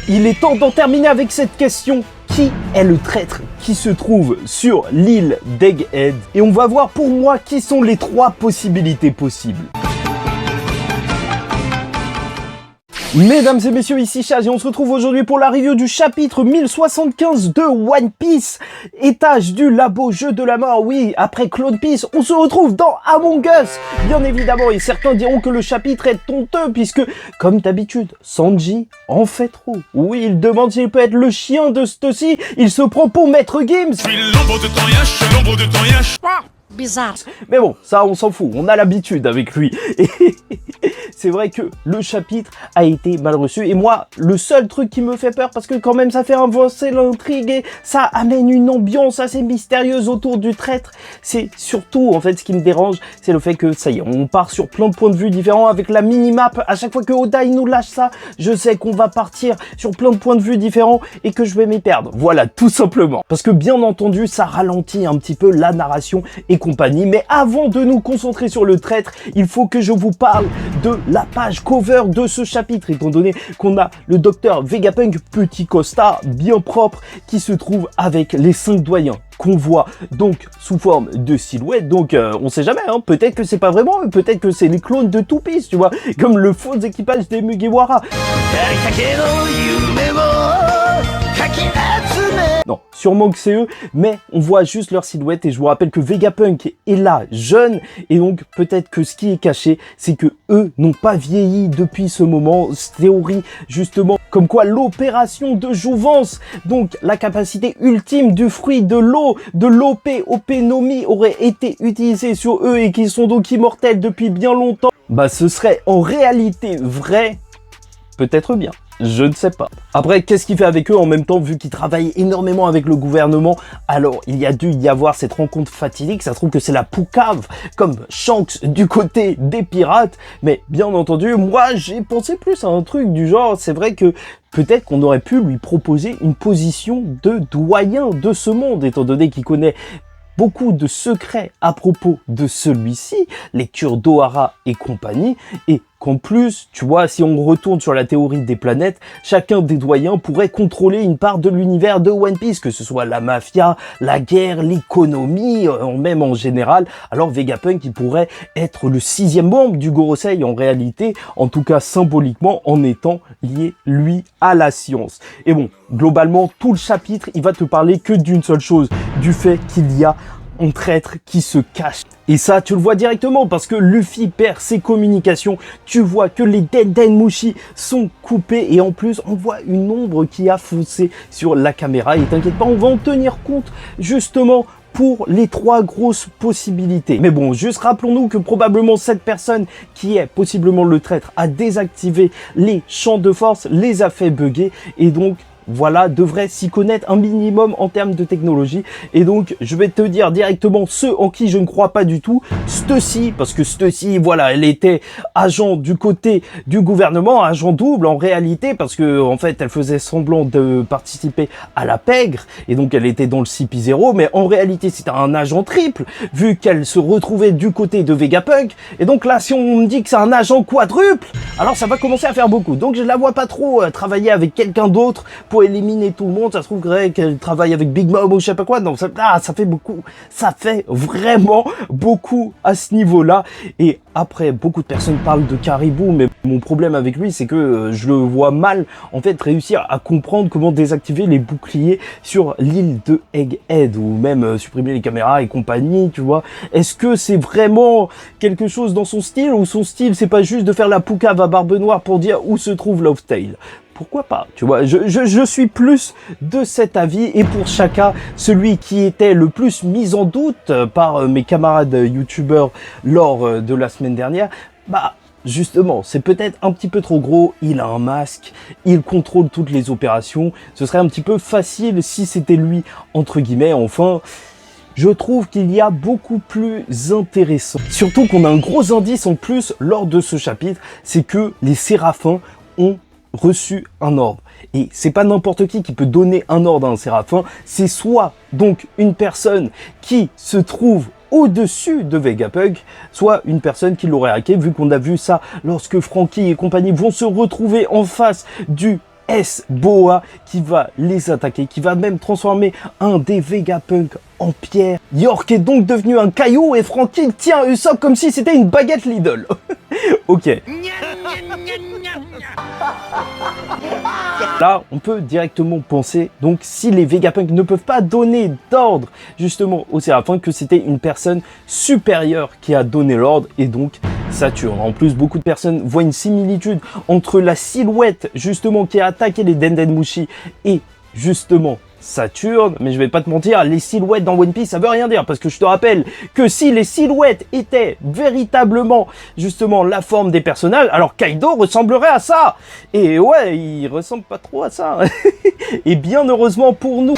Il est temps d'en terminer avec cette question. Qui est le traître qui se trouve sur l'île d'Egghead? Et on va voir pour moi qui sont les 3 possibilités possibles. Mesdames et messieurs, ici Chaz et on se retrouve aujourd'hui pour la review du chapitre 1075 de One Piece, étage du labo jeu de la mort. Oui, après Claude Peace, on se retrouve dans Among Us, bien évidemment, et certains diront que le chapitre est honteux puisque, comme d'habitude, Sanji en fait trop. Oui, il demande s'il peut être le chien de Stussy, il se prend pour Maître Gims. Je suis l'ombre de ton yash, l'ombre de ton yash. Bizarre. Mais bon, ça on s'en fout, on a l'habitude avec lui. Et c'est vrai que le chapitre a été mal reçu. Et moi, le seul truc qui me fait peur, parce que quand même ça fait avancer l'intrigue et ça amène une ambiance assez mystérieuse autour du traître, c'est surtout en fait ce qui me dérange, c'est le fait que ça y est, on part sur plein de points de vue différents avec la minimap. À chaque fois que Oda il nous lâche ça, je sais qu'on va partir sur plein de points de vue différents et que je vais m'y perdre. Voilà, tout simplement. Parce que bien entendu, ça ralentit un petit peu la narration et compagnie. Mais avant de nous concentrer sur le traître, il faut que je vous parle de la page cover de ce chapitre, étant donné qu'on a le docteur Vegapunk, petit costard bien propre, qui se trouve avec les 5 doyens qu'on voit donc sous forme de silhouette. Donc on sait jamais, hein, peut-être que c'est pas vraiment, peut-être que c'est les clones de Two Piece, tu vois, comme le faux équipage des Mugiwara. Non, sûrement que c'est eux, mais on voit juste leur silhouette et je vous rappelle que Vegapunk est là, jeune, et donc peut-être que ce qui est caché, c'est que eux n'ont pas vieilli depuis ce moment. Théorie justement comme quoi l'opération de jouvence, donc la capacité ultime du fruit de l'eau, de l'OP, Openomi, aurait été utilisée sur eux et qu'ils sont donc immortels depuis bien longtemps. Bah ce serait en réalité vrai, peut-être bien. Je ne sais pas. Après, qu'est-ce qu'il fait avec eux en même temps, vu qu'il travaille énormément avec le gouvernement? Alors, il y a dû y avoir cette rencontre fatidique, ça se trouve que c'est la poucave, comme Shanks du côté des pirates. Mais bien entendu, moi, j'ai pensé plus à un truc du genre, c'est vrai que peut-être qu'on aurait pu lui proposer une position de doyen de ce monde, étant donné qu'il connaît beaucoup de secrets à propos de celui-ci, lecture d'Ohara et compagnie, et qu'en plus, tu vois, si on retourne sur la théorie des planètes, chacun des doyens pourrait contrôler une part de l'univers de One Piece, que ce soit la mafia, la guerre, l'économie, même en général. Alors Vegapunk, il pourrait être le 6e membre du Gorosei en réalité, en tout cas symboliquement, en étant lié, lui, à la science. Et bon, globalement, tout le chapitre, il va te parler que d'une seule chose, du fait qu'il y a un traître qui se cache. Et ça, tu le vois directement parce que Luffy perd ses communications. Tu vois que les Denmushi sont coupés et en plus, on voit une ombre qui a foncé sur la caméra. Et t'inquiète pas, on va en tenir compte justement pour les 3 grosses possibilités. Mais bon, juste rappelons-nous que probablement cette personne qui est possiblement le traître a désactivé les champs de force, les a fait bugger et donc voilà, devrait s'y connaître un minimum en termes de technologie. Et donc, je vais te dire directement ceux en qui je ne crois pas du tout. Stussy, parce que Stussy, voilà, elle était agent du côté du gouvernement, agent double en réalité, parce que en fait, elle faisait semblant de participer à la pègre, et donc elle était dans le CP0, mais en réalité, c'était un agent triple, vu qu'elle se retrouvait du côté de Vegapunk. Et donc là, si on me dit que c'est un agent quadruple, alors ça va commencer à faire beaucoup. Donc je la vois pas trop travailler avec quelqu'un d'autre pour éliminer tout le monde. Ça se trouve qu'elle travaille avec Big Mom ou je sais pas quoi. Non, ça fait beaucoup. Ça fait vraiment beaucoup à ce niveau-là. Et après, beaucoup de personnes parlent de Caribou, mais mon problème avec lui, c'est que je le vois mal, en fait, réussir à comprendre comment désactiver les boucliers sur l'île de Egghead, ou même supprimer les caméras et compagnie, tu vois. Est-ce que c'est vraiment quelque chose dans son style, ou son style, c'est pas juste de faire la poucave à Barbe Noire pour dire où se trouve Laugh Tale? Pourquoi pas, tu vois, je suis plus de cet avis, et pour chacun, celui qui était le plus mis en doute par mes camarades youtubeurs lors de la semaine dernière, bah justement, c'est peut-être un petit peu trop gros, il a un masque, il contrôle toutes les opérations, ce serait un petit peu facile si c'était lui, entre guillemets, enfin. Je trouve qu'il y a beaucoup plus intéressant. Surtout qu'on a un gros indice en plus lors de ce chapitre, c'est que les séraphins ont reçu un ordre. Et c'est pas n'importe qui peut donner un ordre à un séraphin, c'est soit donc une personne qui se trouve au-dessus de Vegapunk, soit une personne qui l'aurait hacké, vu qu'on a vu ça lorsque Franky et compagnie vont se retrouver en face du S-Boa qui va les attaquer, qui va même transformer un des Vegapunk en pierre. York est donc devenu un caillou et Franky tient Usopp comme si c'était une baguette Lidl. Ok. Là, on peut directement penser, donc, si les Vegapunk ne peuvent pas donner d'ordre, justement, au Séraphin, que c'était une personne supérieure qui a donné l'ordre, et donc Saturne. En plus, beaucoup de personnes voient une similitude entre la silhouette, justement, qui a attaqué les Dendenmushi, et, justement, Saturne, mais je vais pas te mentir, les silhouettes dans One Piece, ça veut rien dire, parce que je te rappelle que si les silhouettes étaient véritablement, justement, la forme des personnages, alors Kaido ressemblerait à ça. Et ouais, il ressemble pas trop à ça. Et bien heureusement pour nous.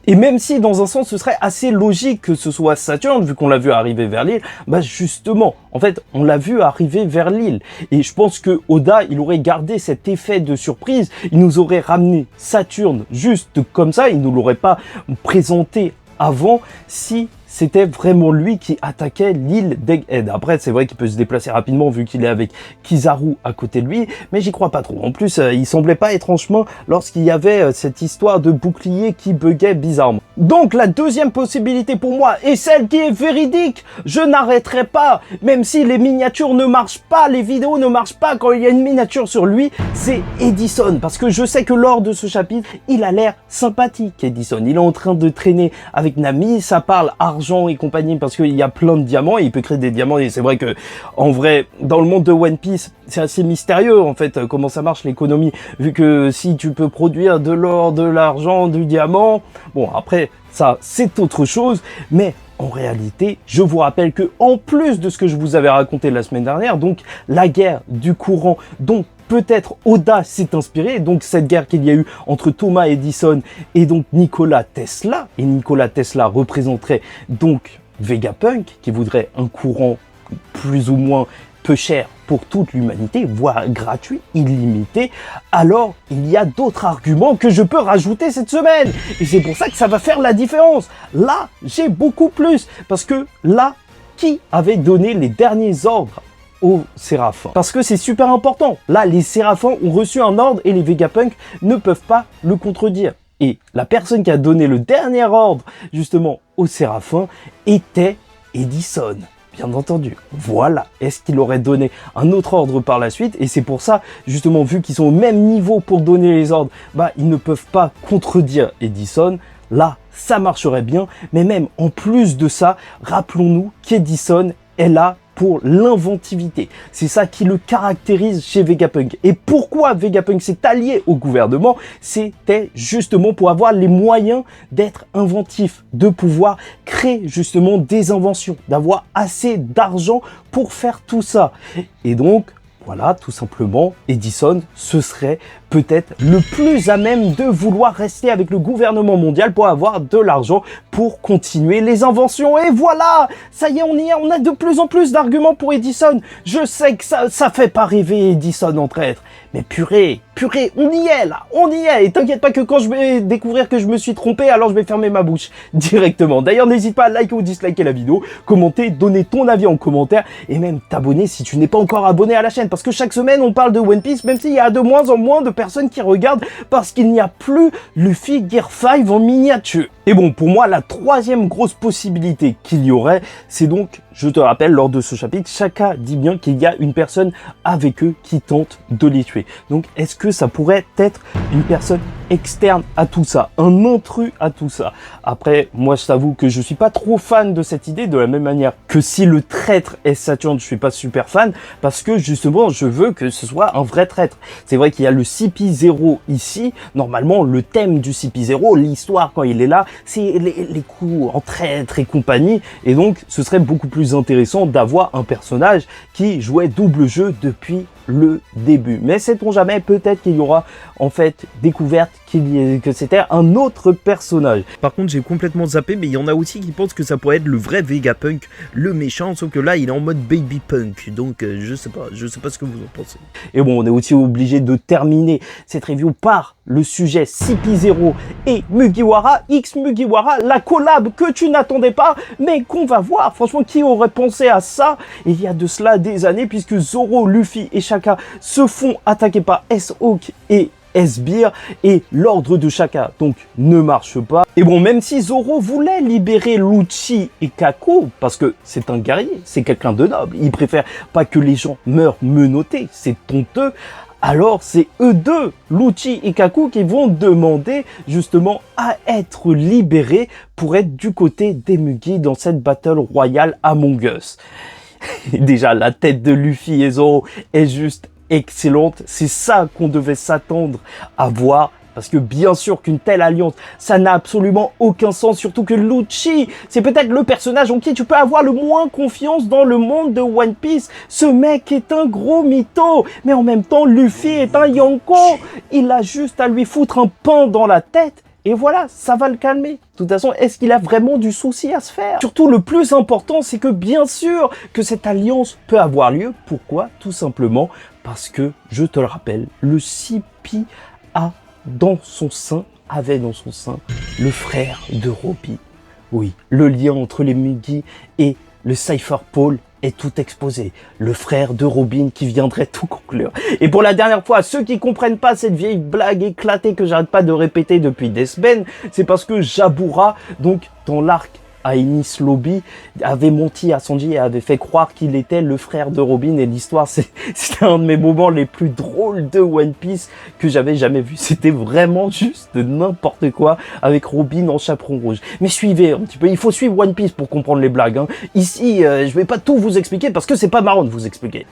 Et même si, dans un sens, ce serait assez logique que ce soit Saturne, vu qu'on l'a vu arriver vers l'île, bah justement, en fait, on l'a vu arriver vers l'île. Et je pense que Oda, il aurait gardé cet effet de surprise, il nous aurait ramené Saturne juste comme ça, il ne l'aurait pas présenté avant si c'était vraiment lui qui attaquait l'île d'Egghead. Après, c'est vrai qu'il peut se déplacer rapidement vu qu'il est avec Kizaru à côté de lui, mais j'y crois pas trop. En plus, il semblait pas être en chemin lorsqu'il y avait cette histoire de bouclier qui buguait bizarrement. Donc, la deuxième possibilité pour moi est celle qui est véridique. Je n'arrêterai pas, même si les miniatures ne marchent pas, les vidéos ne marchent pas quand il y a une miniature sur lui, c'est Edison. Parce que je sais que lors de ce chapitre, il a l'air sympathique, Edison. Il est en train de traîner avec Nami, ça parle argent et compagnie parce qu'il y a plein de diamants et il peut créer des diamants et c'est vrai que en vrai dans le monde de One Piece c'est assez mystérieux en fait comment ça marche l'économie vu que si tu peux produire de l'or, de l'argent, du diamant, bon après ça c'est autre chose mais en réalité, je vous rappelle que en plus de ce que je vous avais raconté la semaine dernière, donc la guerre du courant dont peut-être Oda s'est inspiré, donc cette guerre qu'il y a eu entre Thomas Edison et donc Nikola Tesla, et Nikola Tesla représenterait donc Vegapunk, qui voudrait un courant plus ou moins peu cher pour toute l'humanité, voire gratuit, illimité, alors il y a d'autres arguments que je peux rajouter cette semaine. Et c'est pour ça que ça va faire la différence. Là, j'ai beaucoup plus, parce que là, qui avait donné les derniers ordres aux Séraphins? Parce que c'est super important. Là, les Séraphins ont reçu un ordre et les Vegapunk ne peuvent pas le contredire. Et la personne qui a donné le dernier ordre, justement, aux Séraphins, était Edison. Bien entendu. Voilà. Est-ce qu'il aurait donné un autre ordre par la suite? Et c'est pour ça, justement, vu qu'ils sont au même niveau pour donner les ordres, bah, ils ne peuvent pas contredire Edison. Là, ça marcherait bien. Mais même en plus de ça, rappelons-nous qu'Edison est là pour l'inventivité. C'est ça qui le caractérise chez Vegapunk. Et pourquoi Vegapunk s'est allié au gouvernement? C'était justement pour avoir les moyens d'être inventif, de pouvoir créer justement des inventions, d'avoir assez d'argent pour faire tout ça. Et donc, voilà, tout simplement, Edison, ce serait peut-être le plus à même de vouloir rester avec le gouvernement mondial pour avoir de l'argent pour continuer les inventions. Et voilà, ça y est, on y est, on a de plus en plus d'arguments pour Edison. Je sais que ça fait pas rêver Edison en traître, mais purée, on y est là, on y est. Et t'inquiète pas que quand je vais découvrir que je me suis trompé, alors je vais fermer ma bouche directement. D'ailleurs, n'hésite pas à liker ou disliker la vidéo, commenter, donner ton avis en commentaire et même t'abonner si tu n'es pas encore abonné à la chaîne. Parce que chaque semaine, on parle de One Piece, même s'il y a de moins en moins de personnes qui regardent parce qu'il n'y a plus Luffy Gear 5 en miniature. Et bon, pour moi, la troisième grosse possibilité qu'il y aurait, c'est donc, je te rappelle, lors de ce chapitre, Shaka dit bien qu'il y a une personne avec eux qui tente de les tuer. Donc, est-ce que ça pourrait être une personne externe à tout ça, un intrus à tout ça? Après, moi, je t'avoue que je suis pas trop fan de cette idée, de la même manière que si le traître est Saturne, je suis pas super fan, parce que justement, je veux que ce soit un vrai traître. C'est vrai qu'il y a le CP0 ici, normalement, le thème du CP0, l'histoire quand il est là, c'est les coups en traître et compagnie, et donc, ce serait beaucoup plus intéressant d'avoir un personnage qui jouait double jeu depuis le début. Mais sait-on jamais, peut-être qu'il y aura en fait découverte que c'était un autre personnage. Par contre, j'ai complètement zappé, mais il y en a aussi qui pensent que ça pourrait être le vrai Vegapunk, le méchant, sauf que là, il est en mode baby punk. Donc, je sais pas ce que vous en pensez. Et bon, on est aussi obligé de terminer cette review par le sujet CP0 et Mugiwara X Mugiwara, la collab que tu n'attendais pas, mais qu'on va voir. Franchement, qui aurait pensé à ça il y a de cela des années, puisque Zoro, Luffy et Shaka se font attaquer par S-Hawk et S-Beer, et l'ordre de Shaka donc ne marche pas. Et bon, même si Zoro voulait libérer Lucci et Kaku, parce que c'est un guerrier, c'est quelqu'un de noble, il préfère pas que les gens meurent menottés, c'est honteux, alors c'est eux deux, Lucci et Kaku, qui vont demander justement à être libérés pour être du côté des Mugi dans cette battle royale Among Us. Déjà, la tête de Luffy et Zoro est juste excellente, c'est ça qu'on devait s'attendre à voir, parce que bien sûr qu'une telle alliance, ça n'a absolument aucun sens, surtout que Lucci, c'est peut-être le personnage en qui tu peux avoir le moins confiance dans le monde de One Piece. Ce mec est un gros mytho, mais en même temps, Luffy est un Yonko, il a juste à lui foutre un pain dans la tête, et voilà, ça va le calmer. De toute façon, est-ce qu'il a vraiment du souci à se faire? Surtout, le plus important, c'est que bien sûr que cette alliance peut avoir lieu. Pourquoi? Tout simplement parce que, je te le rappelle, le CP avait dans son sein le frère de Robin. Oui, le lien entre les Mugi et le Cypher Paul est tout exposé. Le frère de Robin qui viendrait tout conclure. Et pour la dernière fois, ceux qui comprennent pas cette vieille blague éclatée que j'arrête pas de répéter depuis des semaines, c'est parce que Jabura, donc dans l'arc à Enies Lobby, avait menti à Sanji et avait fait croire qu'il était le frère de Robin, et l'histoire, c'était un de mes moments les plus drôles de One Piece que j'avais jamais vu. C'était vraiment juste n'importe quoi avec Robin en chaperon rouge. Mais suivez un petit peu, il faut suivre One Piece pour comprendre les blagues, hein. Ici, je vais pas tout vous expliquer parce que c'est pas marrant de vous expliquer.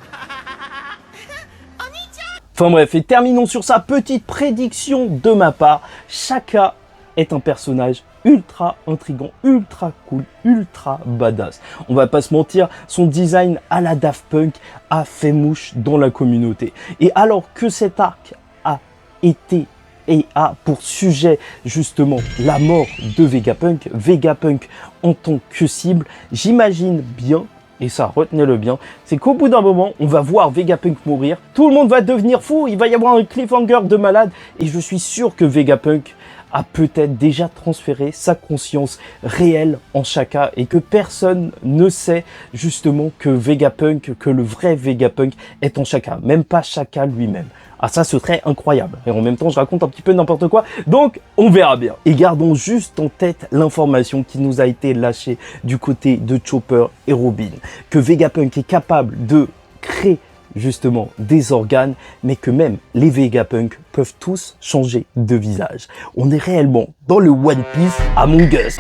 Enfin bref, et terminons sur sa petite prédiction de ma part. Shaka est un personnage ultra intriguant, ultra cool, ultra badass. On va pas se mentir, son design à la Daft Punk a fait mouche dans la communauté. Et alors que cet arc a été et a pour sujet justement la mort de Vegapunk en tant que cible, j'imagine bien, et ça, retenez-le bien, c'est qu'au bout d'un moment, on va voir Vegapunk mourir, tout le monde va devenir fou, il va y avoir un cliffhanger de malade, et je suis sûr que Vegapunk a peut-être déjà transféré sa conscience réelle en Shaka, et que personne ne sait justement que le vrai Vegapunk est en Shaka, même pas Shaka lui-même. Ah, ça, ce serait incroyable. Et en même temps, je raconte un petit peu n'importe quoi, donc on verra bien. Et gardons juste en tête l'information qui nous a été lâchée du côté de Chopper et Robin, que Vegapunk est capable de créer justement des organes, mais que même les Vegapunk peuvent tous changer de visage. On est réellement dans le One Piece Among Us.